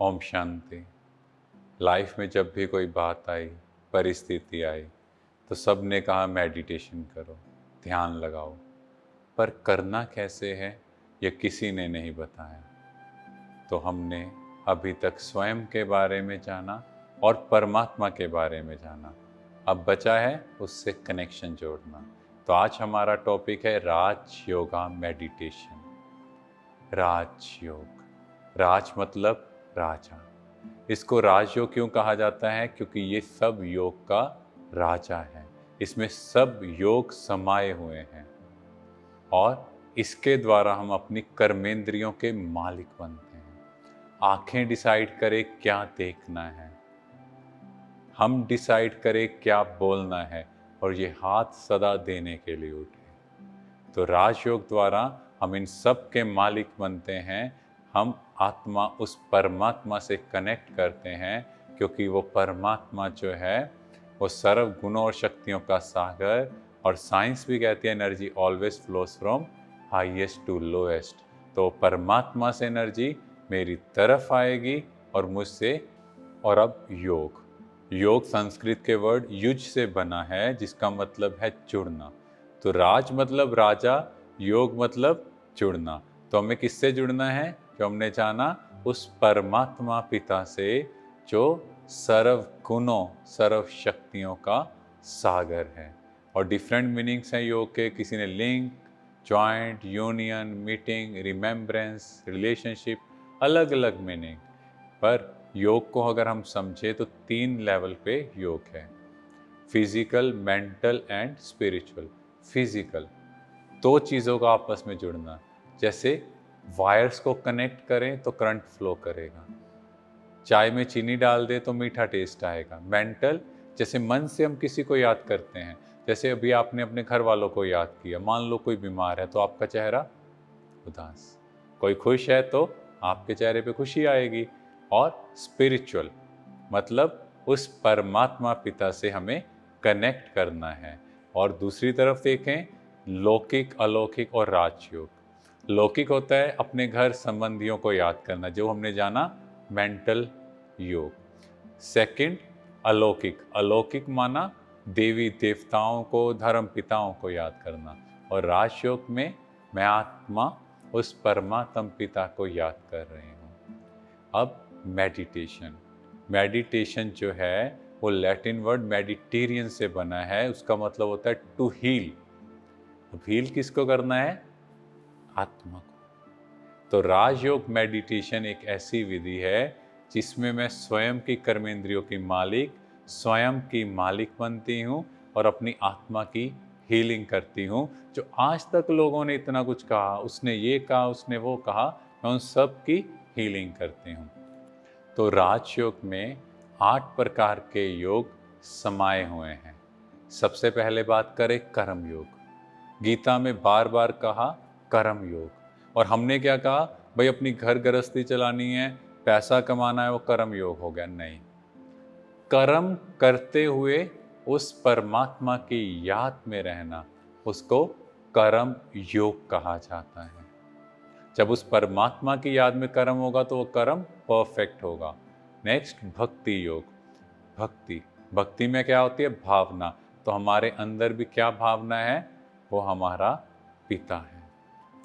Om Shanti. Life में जब भी कोई बात आई, परिस्थिति आई, तो सब ने कहा मेडिटेशन करो, ध्यान लगाओ। पर करना कैसे है, ये किसी ने नहीं बताया। तो हमने अभी तक स्वयं के बारे में जाना और परमात्मा के बारे में जाना। अब बचा है उससे कनेक्शन जोड़ना। तो आज हमारा टॉपिक है राज योगा मेडिटेशन। राजयोग, राज मतलब राजा। इसको राजयोग क्यों कहा जाता है? क्योंकि ये सब योग का राजा है। इसमें सब योग समाये हुए हैं और इसके द्वारा हम अपनी कर्मेंद्रियों के मालिक बनते हैं। आंखें डिसाइड करें क्या देखना है, हम डिसाइड करें क्या बोलना है, और ये हाथ सदा देने के लिए उठे। तो राजयोग द्वारा हम इन सब के मालिक बनते हैं। हम आत्मा उस परमात्मा से कनेक्ट करते हैं, क्योंकि वो परमात्मा जो है वो सर्व गुणों और शक्तियों का सागर, और साइंस भी कहती है energy always flows from highest to lowest. तो परमात्मा से एनर्जी मेरी तरफ आएगी और मुझसे। और अब योग, योग संस्कृत के वर्ड युज से बना है, जिसका मतलब है जुड़ना। तो राज मतलब राजा, योग मतलब जुड़ना। तो हमें किससे जुड़ना है? जो हमने जाना उस परमात्मा पिता से, जो सर्व गुणों सर्व शक्तियों का सागर है। और डिफरेंट मीनिंग्स हैं योग के। किसी ने link, joint, union, meeting, remembrance, relationship, अलग अलग मीनिंग। पर योग को अगर हम समझे तो 3 लेवल पे योग है: physical, mental and spiritual. Physical, 2 चीज़ों का आपस में जुड़ना। जैसे वायर्स को कनेक्ट करें तो करंट फ्लो करेगा। चाय में चीनी डाल दे तो मीठा टेस्ट आएगा। मेंटल, जैसे मन से हम किसी को याद करते हैं। जैसे अभी आपने अपने घर वालों को याद किया, मान लो कोई बीमार है तो आपका चेहरा उदास, कोई खुश है तो आपके चेहरे पे खुशी आएगी। और स्पिरिचुअल मतलब उस परमात्मा पिता से हमें कनेक्ट करना है। और दूसरी तरफ देखें, लौकिक, अलौकिक और राजयोग। लौकिक होता है अपने घर संबंधियों को याद करना, जो हमने जाना मेंटल योग। सेकंड अलौकिक, अलौकिक माना देवी देवताओं को, धर्म पिताओं को याद करना। और राजयोग में मैं आत्मा उस परमात्म पिता को याद कर रही हूँ। अब मेडिटेशन, मेडिटेशन जो है वो लैटिन वर्ड मेडिटेरियन से बना है। उसका मतलब होता है टू हील। अब हील किसको करना है? आत्मा को। तो राजयोग मेडिटेशन एक ऐसी विधि है जिसमें मैं स्वयं की कर्मेंद्रियों की मालिक, स्वयं की मालिक बनती हूँ और अपनी आत्मा की हीलिंग करती हूँ। जो आज तक लोगों ने इतना कुछ कहा, उसने ये कहा, उसने वो कहा, मैं उन सब की हीलिंग करती हूँ। तो राजयोग में 8 प्रकार के योग समाये हुए हैं। सबसे पहले बात करें कर्म योग। गीता में बार बार कहा कर्म योग। और हमने क्या कहा? भाई अपनी घर गृहस्थी चलानी है, पैसा कमाना है, वो कर्म योग हो गया? नहीं। कर्म करते हुए उस परमात्मा की याद में रहना, उसको कर्म योग कहा जाता है। जब उस परमात्मा की याद में कर्म होगा तो वो कर्म परफेक्ट होगा। नेक्स्ट भक्ति योग। भक्ति, भक्ति में क्या होती है? भावना। तो हमारे अंदर भी क्या भावना है? वो हमारा पिता है।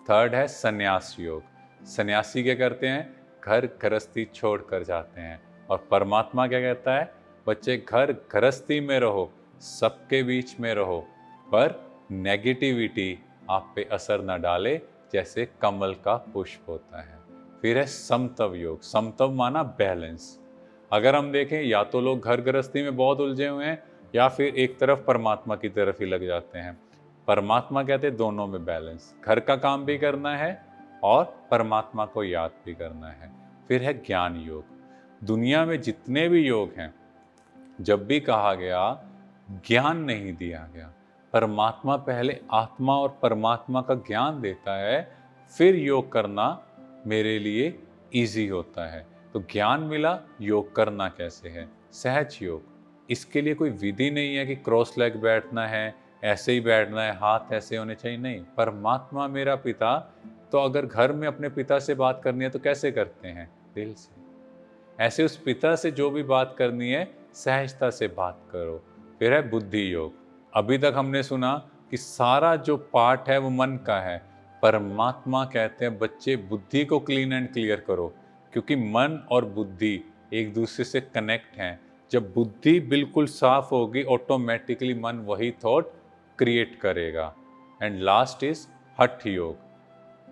थर्ड है संन्यास योग। सन्यासी क्या करते हैं? घर गृहस्थी छोड़ कर जाते हैं। और परमात्मा क्या कहता है? बच्चे घर गृहस्थी में रहो, सबके बीच में रहो, पर नेगेटिविटी आप पे असर न डाले, जैसे कमल का पुष्प होता है। फिर है समतव योग। समतव माना बैलेंस। अगर हम देखें, या तो लोग घर गृहस्थी में बहुत उलझे हुए हैं, या फिर एक तरफ परमात्मा की तरफ ही लग जाते हैं। परमात्मा कहते हैं दोनों में बैलेंस, घर का काम भी करना है और परमात्मा को याद भी करना है। फिर है ज्ञान योग। दुनिया में जितने भी योग हैं, जब भी कहा गया, ज्ञान नहीं दिया गया। परमात्मा पहले आत्मा और परमात्मा का ज्ञान देता है, फिर योग करना मेरे लिए इजी होता है। तो ज्ञान मिला, योग करना कैसे है? सहज योग। इसके लिए कोई विधि नहीं है कि क्रॉस लेग बैठना है, ऐसे ही बैठना है, हाथ ऐसे होने चाहिए, नहीं। परमात्मा मेरा पिता, तो अगर घर में अपने पिता से बात करनी है तो कैसे करते हैं? दिल से। ऐसे उस पिता से जो भी बात करनी है सहजता से बात करो। फिर है बुद्धि योग। अभी तक हमने सुना कि सारा जो पार्ट है वो मन का है। परमात्मा कहते हैं बच्चे बुद्धि को क्लीन एंड क्लियर करो, क्योंकि मन और बुद्धि एक दूसरे से कनेक्ट हैं। जब बुद्धि बिल्कुल साफ होगी ऑटोमेटिकली मन वही थॉट क्रिएट करेगा। एंड लास्ट इज हठ योग।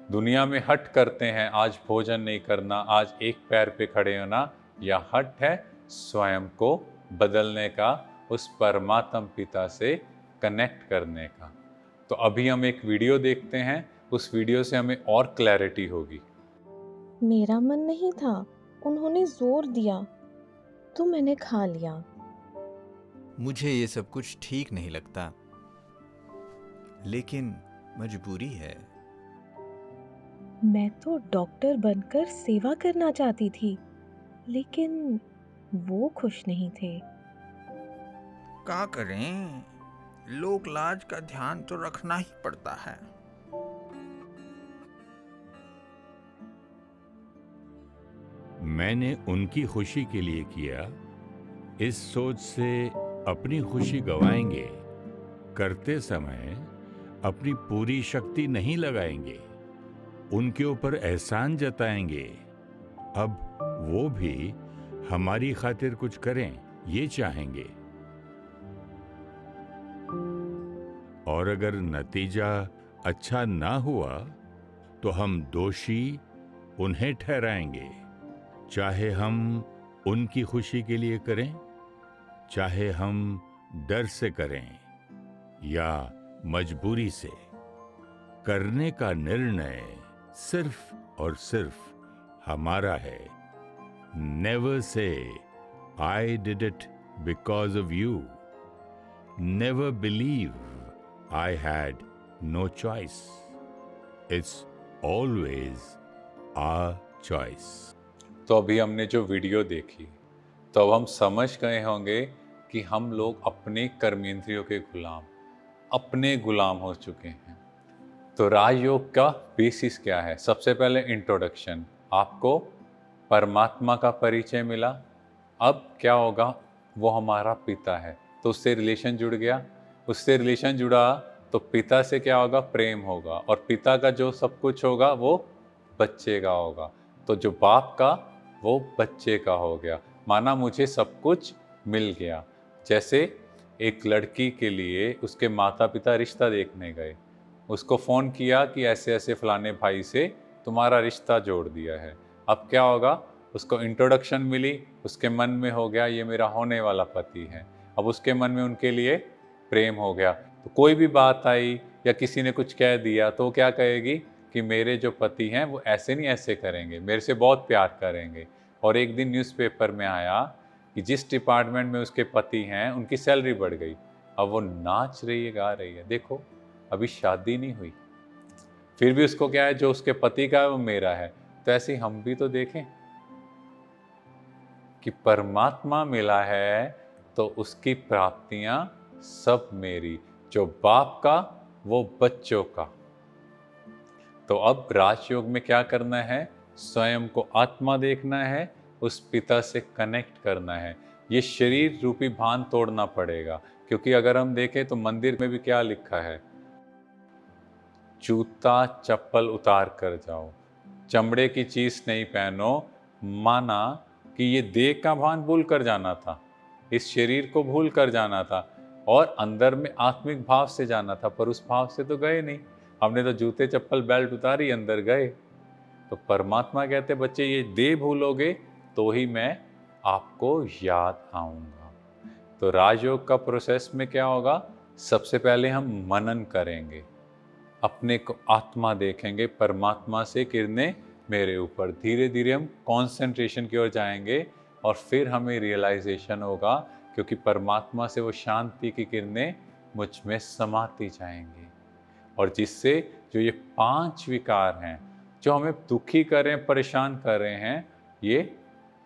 दुनिया में हठ करते हैं, आज भोजन नहीं करना, आज एक पैर पे खड़े होना, या हठ है स्वयं को बदलने का, उस परमात्म पिता से कनेक्ट करने का। तो अभी हम एक वीडियो देखते हैं, उस वीडियो से हमें और क्लैरिटी होगी। मेरा मन नहीं था, उन्होंने जोर दिया तो मैंने खा लिया। मुझे ये सब कुछ ठीक नहीं लगता, लेकिन मजबूरी है। मैं तो डॉक्टर बनकर सेवा करना चाहती थी, लेकिन वो खुश नहीं थे। क्या करें, लोक लाज का ध्यान तो रखना ही पड़ता है। मैंने उनकी खुशी के लिए किया, इस सोच से अपनी खुशी गंवाएंगे, करते समय अपनी पूरी शक्ति नहीं लगाएंगे, उनके ऊपर एहसान जताएंगे। अब वो भी हमारी खातिर कुछ करें ये चाहेंगे, और अगर नतीजा अच्छा ना हुआ तो हम दोषी उन्हें ठहराएंगे, चाहे हम उनकी खुशी के लिए करें, चाहे हम डर से करें या मजबूरी से। करने का निर्णय सिर्फ और सिर्फ हमारा है। Never say I did it because of you. Never believe I had no choice. It's always our choice. तो अभी हमने जो वीडियो देखी, तो अब हम समझ गए होंगे कि हम लोग अपने कर्मेंद्रियों के गुलाम, अपने गुलाम हो चुके हैं। तो राजयोग का बेसिस क्या है? सबसे पहले इंट्रोडक्शन, आपको परमात्मा का परिचय मिला। अब क्या होगा? वो हमारा पिता है, तो उससे रिलेशन जुड़ गया। उससे रिलेशन जुड़ा तो पिता से क्या होगा? प्रेम होगा, और पिता का जो सब कुछ होगा वो बच्चे का होगा। तो जो बाप का वो बच्चे का हो गया, माना मुझे सब कुछ मिल गया। जैसे एक लड़की के लिए उसके माता पिता रिश्ता देखने गए, उसको फ़ोन किया कि ऐसे ऐसे फलाने भाई से तुम्हारा रिश्ता जोड़ दिया है। अब क्या होगा? उसको इंट्रोडक्शन मिली, उसके मन में हो गया ये मेरा होने वाला पति है। अब उसके मन में उनके लिए प्रेम हो गया। तो कोई भी बात आई या किसी ने कुछ कह दिया तो क्या कहेगी कि मेरे जो पति हैं वो ऐसे नहीं ऐसे करेंगे, मेरे से बहुत प्यार करेंगे। और एक दिन न्यूज़पेपर में आया कि जिस डिपार्टमेंट में उसके पति हैं उनकी सैलरी बढ़ गई। अब वो नाच रही है, गा रही है। देखो, अभी शादी नहीं हुई, फिर भी उसको क्या है, जो उसके पति का है वो मेरा है। तो ऐसे ही हम भी तो देखें कि परमात्मा मिला है तो उसकी प्राप्तियां सब मेरी, जो बाप का वो बच्चों का। तो अब राजयोग में क्या करना है? स्वयं को आत्मा देखना है, उस पिता से कनेक्ट करना है। ये शरीर रूपी भान तोड़ना पड़ेगा, क्योंकि अगर हम देखें तो मंदिर में भी क्या लिखा है? जूता चप्पल उतार कर जाओ, चमड़े की चीज नहीं पहनो। माना कि ये देह का भान भूल कर जाना था, इस शरीर को भूल कर जाना था, और अंदर में आत्मिक भाव से जाना था, पर उस भाव से तो गए नहीं। हमने तो जूते चप्पल बेल्ट उतारी, अंदर गए। तो परमात्मा कहते बच्चे ये देह भूलोगे तो ही मैं आपको याद आऊंगा। तो राजयोग का प्रोसेस में क्या होगा? सबसे पहले हम मनन करेंगे, अपने को आत्मा देखेंगे, परमात्मा से किरणें मेरे ऊपर। धीरे धीरे हम कंसंट्रेशन की ओर जाएंगे, और फिर हमें रियलाइजेशन होगा, क्योंकि परमात्मा से वो शांति की किरणें मुझ में समाती जाएंगी, और जिससे जो ये 5 विकार हैं जो हमें दुखी कर रहे हैं, परेशान कर रहे हैं, ये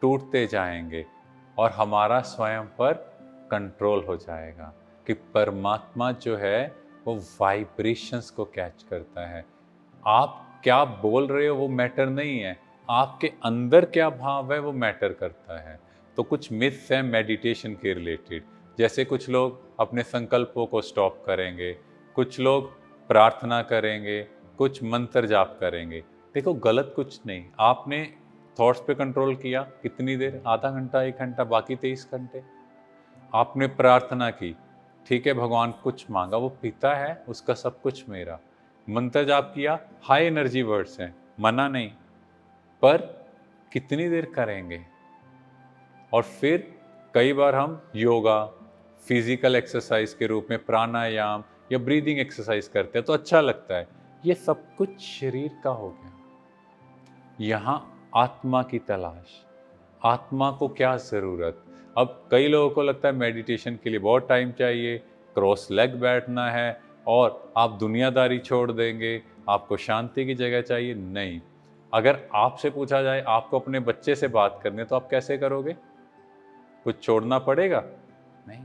टूटते जाएंगे, और हमारा स्वयं पर कंट्रोल हो जाएगा। कि परमात्मा जो है वो वाइब्रेशंस को कैच करता है। आप क्या बोल रहे हो वो मैटर नहीं है, आपके अंदर क्या भाव है वो मैटर करता है। तो कुछ मिथ्स हैं मेडिटेशन के रिलेटेड, जैसे कुछ लोग अपने संकल्पों को स्टॉप करेंगे, कुछ लोग प्रार्थना करेंगे, कुछ मंत्र जाप करेंगे। देखो गलत कुछ नहीं, आपने थॉट्स पे कंट्रोल किया, कितनी देर, आधा घंटा, 1 घंटा, बाकी 23 घंटे आपने प्रार्थना की, ठीक है, भगवान कुछ मांगा, वो पिता है, उसका सब कुछ मेरा। मंत्र जाप किया, हाई एनर्जी वर्ड्स हैं, मना नहीं, पर कितनी देर करेंगे। और फिर कई बार हम योगा, फिजिकल एक्सरसाइज के रूप में प्राणायाम या ब्रीदिंग एक्सरसाइज करते हैं तो अच्छा लगता है, ये सब कुछ शरीर का हो गया। यहाँ आत्मा की तलाश, आत्मा को क्या ज़रूरत। अब कई लोगों को लगता है मेडिटेशन के लिए बहुत टाइम चाहिए, क्रॉस लेग बैठना है और आप दुनियादारी छोड़ देंगे, आपको शांति की जगह चाहिए। नहीं, अगर आपसे पूछा जाए आपको अपने बच्चे से बात करनी है तो आप कैसे करोगे? कुछ छोड़ना पड़ेगा? नहीं,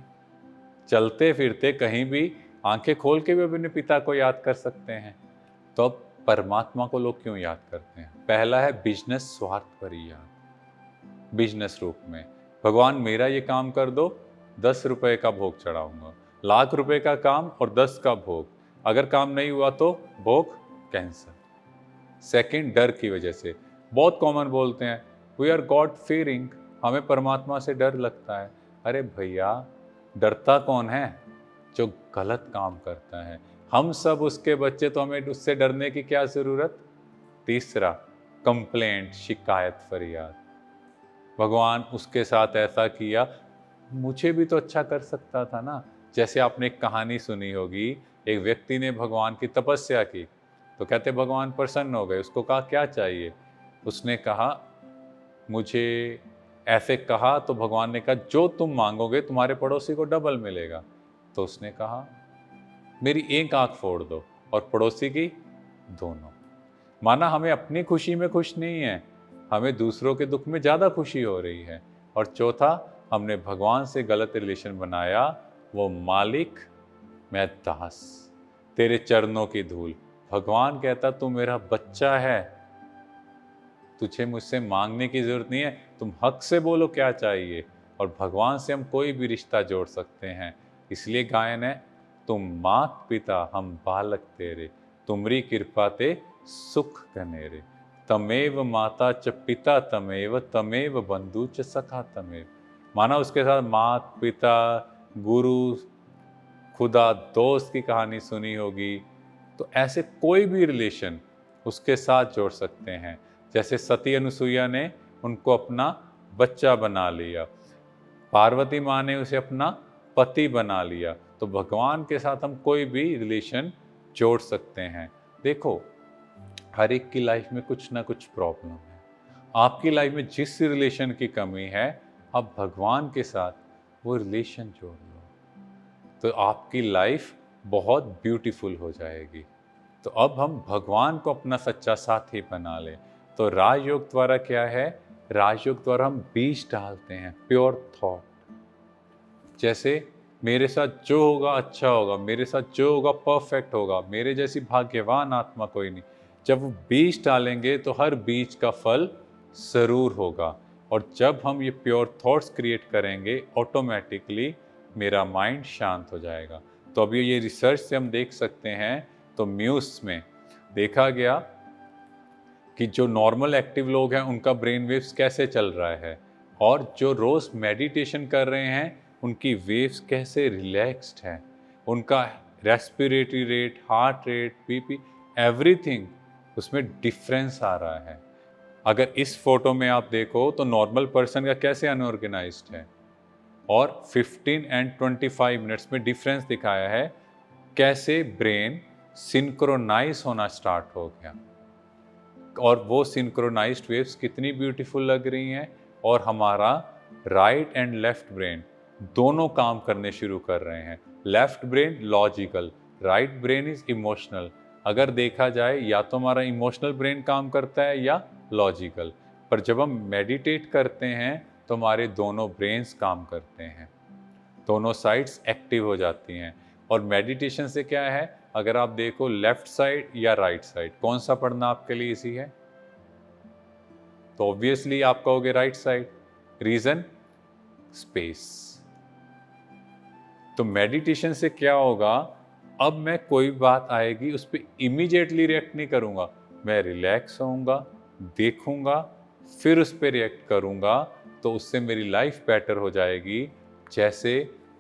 चलते फिरते कहीं भी आंखें खोल के भी अपने पिता को याद कर सकते हैं। तो अब परमात्मा को लोग क्यों याद करते हैं? पहला है बिजनेस, स्वार्थ पर ही याद, बिजनेस रूप में। भगवान मेरा ये काम कर दो, 10 रुपए का भोग चढ़ाऊंगा, लाख रुपए का काम और 10 का भोग, अगर काम नहीं हुआ तो भोग कैंसल। सेकंड, डर की वजह से बहुत कॉमन बोलते हैं वी आर गॉड फीयरिंग, हमें परमात्मा से डर लगता है। अरे भैया, डरता कौन है? जो गलत काम करता है। हम सब उसके बच्चे, तो हमें उससे डरने की क्या जरूरत। तीसरा, कंप्लेंट, शिकायत, फरियाद, भगवान उसके साथ ऐसा किया, मुझे भी तो अच्छा कर सकता था ना। जैसे आपने एक कहानी सुनी होगी, एक व्यक्ति ने भगवान की तपस्या की तो कहते भगवान प्रसन्न हो गए, उसको कहा क्या चाहिए, उसने कहा मुझे, ऐसे कहा तो भगवान ने कहा जो तुम मांगोगे तुम्हारे पड़ोसी को डबल मिलेगा। तो उसने कहा मेरी एक आंख फोड़ दो और पड़ोसी की दोनों। माना हमें अपनी खुशी में खुश नहीं है, हमें दूसरों के दुख में ज़्यादा खुशी हो रही है। और चौथा, हमने भगवान से गलत रिलेशन बनाया, वो मालिक मैं दास, तेरे चरणों की धूल। भगवान कहता तू मेरा बच्चा है, तुझे मुझसे मांगने की जरूरत नहीं है, तुम हक से बोलो क्या चाहिए। और भगवान से हम कोई भी रिश्ता जोड़ सकते हैं। इसलिए गायन है, तुम मात पिता हम बालक तेरे, तुमरी कृपा ते सुख कनेरे, तमेव माता च पिता तमेव, तमेव बंधु च सखा तमेव। माना उसके साथ मात पिता, गुरु, खुदा, दोस्त की कहानी सुनी होगी। तो ऐसे कोई भी रिलेशन उसके साथ जोड़ सकते हैं। जैसे सती अनुसुईया ने उनको अपना बच्चा बना लिया, पार्वती माँ ने उसे अपना पति बना लिया। तो भगवान के साथ हम कोई भी रिलेशन जोड़ सकते हैं। देखो, हर एक की लाइफ में कुछ ना कुछ प्रॉब्लम है। आपकी लाइफ में जिस रिलेशन की कमी है, आप भगवान के साथ वो रिलेशन जोड़ लो, तो आपकी लाइफ बहुत ब्यूटीफुल हो जाएगी। तो अब हम भगवान को अपना सच्चा साथी बना लें। तो राजयोग द्वारा क्या है? राजयोग द्वारा हम बीज डालते हैं, प्योर थॉट। जैसे मेरे साथ जो होगा अच्छा होगा, मेरे साथ जो होगा परफेक्ट होगा, मेरे जैसी भाग्यवान आत्मा कोई नहीं। जब वो बीज डालेंगे तो हर बीज का फल जरूर होगा। और जब हम ये प्योर थॉट्स क्रिएट करेंगे, ऑटोमेटिकली मेरा माइंड शांत हो जाएगा। तो अभी ये रिसर्च से हम देख सकते हैं, तो म्यूस में देखा गया कि जो नॉर्मल एक्टिव लोग हैं उनका ब्रेन वेव्स कैसे चल रहा है, और जो रोज मेडिटेशन कर रहे हैं उनकी वेव्स कैसे रिलैक्स्ड हैं, उनका respiratory rate, heart rate, BP, everything उसमें डिफरेंस आ रहा है। अगर इस फोटो में आप देखो तो नॉर्मल पर्सन का कैसे अनऑर्गेनाइज्ड है, और 15 एंड 25 मिनट्स में डिफरेंस दिखाया है, कैसे ब्रेन सिंक्रोनाइज होना स्टार्ट हो गया। और वो सिंक्रोनाइज्ड वेव्स कितनी ब्यूटीफुल लग रही हैं, और हमारा राइट एंड लेफ्ट ब्रेन दोनों काम करने शुरू कर रहे हैं। Left brain logical, right brain is emotional. अगर देखा जाए, या तो हमारा इमोशनल ब्रेन काम करता है या लॉजिकल, पर जब हम मेडिटेट करते हैं तो हमारे दोनों ब्रेन्स काम करते हैं, दोनों साइड्स एक्टिव हो जाती हैं। और मेडिटेशन से क्या है, अगर आप देखो लेफ्ट साइड या राइट साइड, कौन सा पढ़ना आपके लिए इजी है? तो ऑब्वियसली आप कहोगे राइट साइड। Reason, space. तो मेडिटेशन से क्या होगा, अब मैं कोई बात आएगी उस पर इमीडिएटली रिएक्ट नहीं करूंगा, मैं रिलैक्स होऊंगा, देखूंगा, फिर उस पर रिएक्ट करूंगा, तो उससे मेरी लाइफ बेटर हो जाएगी। जैसे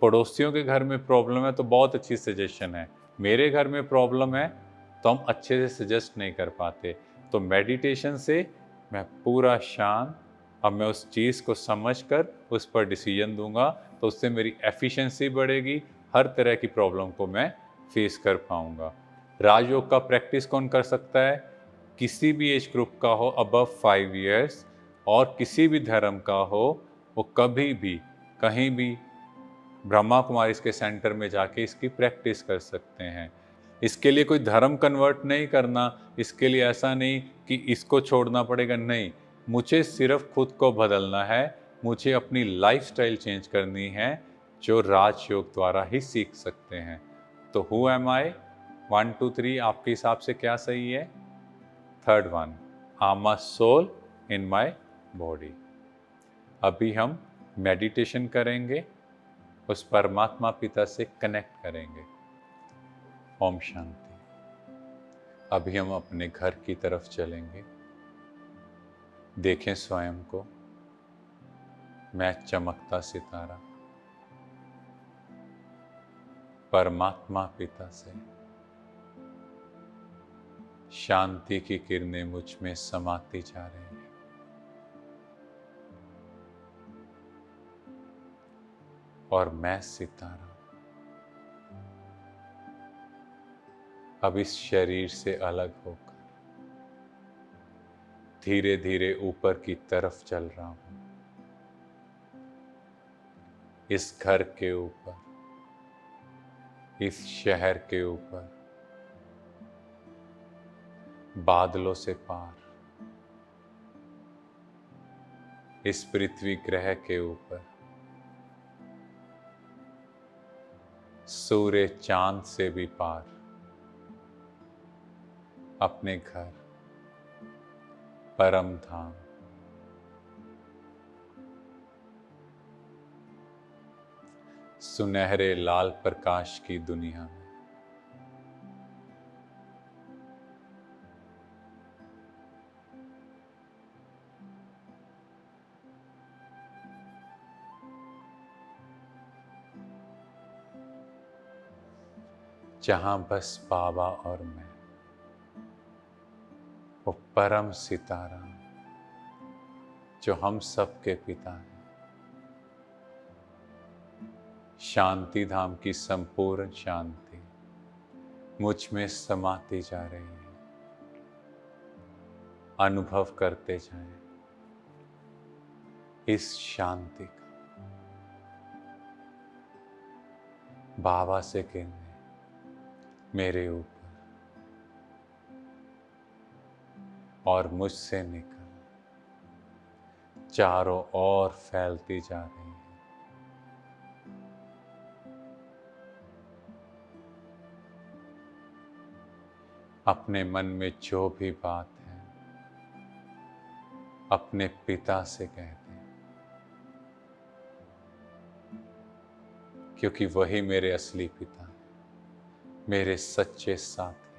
पड़ोसियों के घर में प्रॉब्लम है तो बहुत अच्छी सजेशन है, मेरे घर में प्रॉब्लम है तो हम अच्छे से सजेस्ट नहीं कर पाते। तो मेडिटेशन से मैं पूरा शांत, अब मैं उस चीज़ को समझकर उस पर डिसीजन दूंगा, तो उससे मेरी एफिशिएंसी बढ़ेगी, हर तरह की प्रॉब्लम को मैं फेस कर पाऊंगा। राजयोग का प्रैक्टिस कौन कर सकता है? किसी भी एज ग्रुप का हो, अबव 5 इयर्स, और किसी भी धर्म का हो, वो कभी भी कहीं भी ब्रह्मा कुमारी इसके सेंटर में जाके इसकी प्रैक्टिस कर सकते हैं। इसके लिए कोई धर्म कन्वर्ट नहीं करना, इसके लिए ऐसा नहीं कि इसको छोड़ना पड़ेगा, नहीं, मुझे सिर्फ खुद को बदलना है, मुझे अपनी लाइफस्टाइल चेंज करनी है, जो राजयोग द्वारा ही सीख सकते हैं। तो हु एम आई, 1 2 3 आपके हिसाब से क्या सही है? Third one, I am a soul in my body. अभी हम मेडिटेशन करेंगे, उस परमात्मा पिता से कनेक्ट करेंगे। ओम शांति। अभी हम अपने घर की तरफ चलेंगे। देखें स्वयं को, मैं चमकता सितारा, परमात्मा पिता से शांति की किरणें मुझ में समाती जा रही हैं। और मैं सितारा अब इस शरीर से अलग होकर धीरे धीरे ऊपर की तरफ चल रहा हूं, इस घर के ऊपर, इस शहर के ऊपर, बादलों से पार, इस पृथ्वी ग्रह के ऊपर, सूर्य चांद से भी पार, अपने घर, परम धाम, सुनहरे लाल प्रकाश की दुनिया में जहां बस बाबा और मैं, वो परम सितारा जो हम सबके पिता हैं, शांति धाम की संपूर्ण शांति मुझ में समाती जा रही है। अनुभव करते जाएं इस शांति का। बाबा से किरणें मेरे ऊपर और मुझसे निकल चारों ओर फैलती जा रही है। अपने मन में जो भी बात है अपने पिता से कहते हैं, क्योंकि वही मेरे असली पिता हैं, मेरे सच्चे साथी।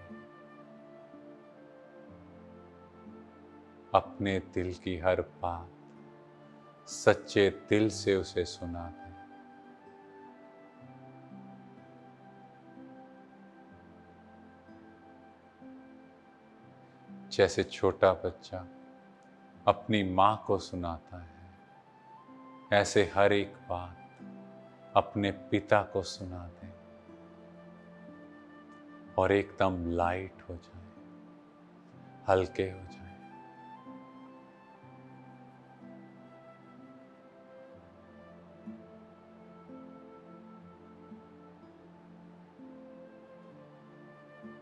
अपने दिल की हर बात सच्चे दिल से उसे सुना दें। जैसे छोटा बच्चा अपनी माँ को सुनाता है, ऐसे हर एक बात अपने पिता को सुना दें और एकदम लाइट हो जाए, हल्के हो जाए।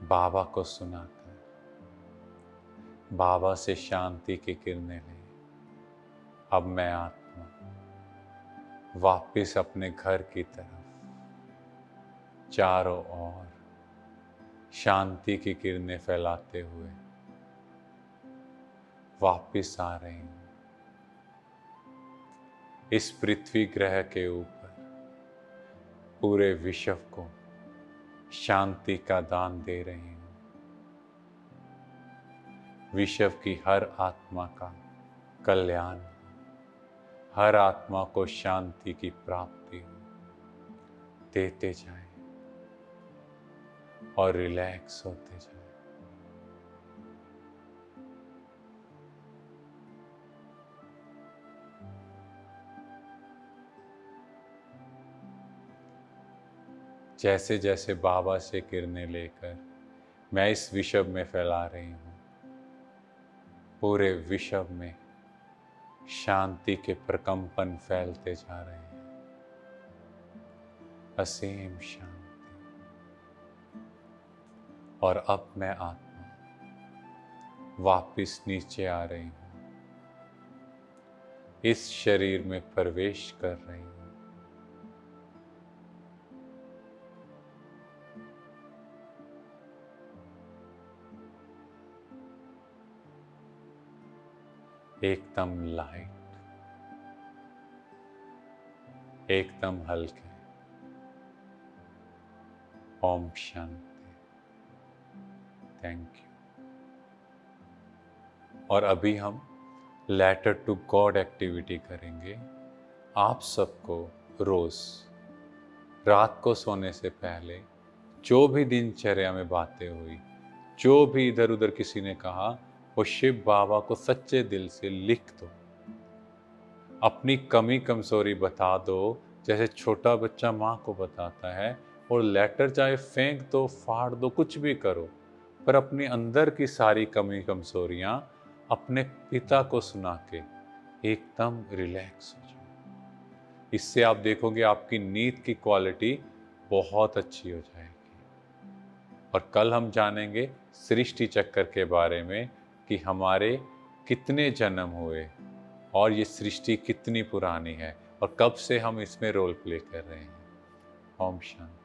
बाबा को सुनाकर बाबा से शांति की किरणें ले। अब मैं आत्मा वापिस अपने घर की तरफ चारों ओर शांति की किरणें फैलाते हुए वापिस आ रही हूँ। इस पृथ्वी ग्रह के ऊपर पूरे विश्व को शांति का दान दे रही हूँ। विश्व की हर आत्मा का कल्याण, हर आत्मा को शांति की प्राप्ति हो, देते जाए और रिलैक्स होते जाए। जैसे जैसे बाबा से किरणें लेकर मैं इस विश्व में फैला रही हूँ, पूरे विश्व में शांति के प्रकंपन फैलते जा रहे हैं। असीम शांति। और अब मैं आत्मा वापिस नीचे आ रही हूँ, इस शरीर में प्रवेश कर रही हूँ। एकदम लाइट, एकदम हल्के। ओम शांति। Thank you. और अभी हम लेटर टू गॉड एक्टिविटी करेंगे। आप सबको रोज रात को सोने से पहले जो भी दिनचर्या में बातें हुई, जो भी इधर उधर किसी ने कहा, वो शिव बाबा को सच्चे दिल से लिख दो। अपनी कमी कमजोरी बता दो, जैसे छोटा बच्चा माँ को बताता है। और लेटर चाहे फेंक दो, फाड़ दो, कुछ भी करो, पर अपने अंदर की सारी कमी कमजोरियां अपने पिता को सुना के एकदम रिलैक्स हो जाओ। इससे आप देखोगे आपकी नींद की क्वालिटी बहुत अच्छी हो जाएगी। और कल हम जानेंगे सृष्टि चक्र के बारे में कि हमारे कितने जन्म हुए और ये सृष्टि कितनी पुरानी है और कब से हम इसमें रोल प्ले कर रहे हैं। ओम शांति।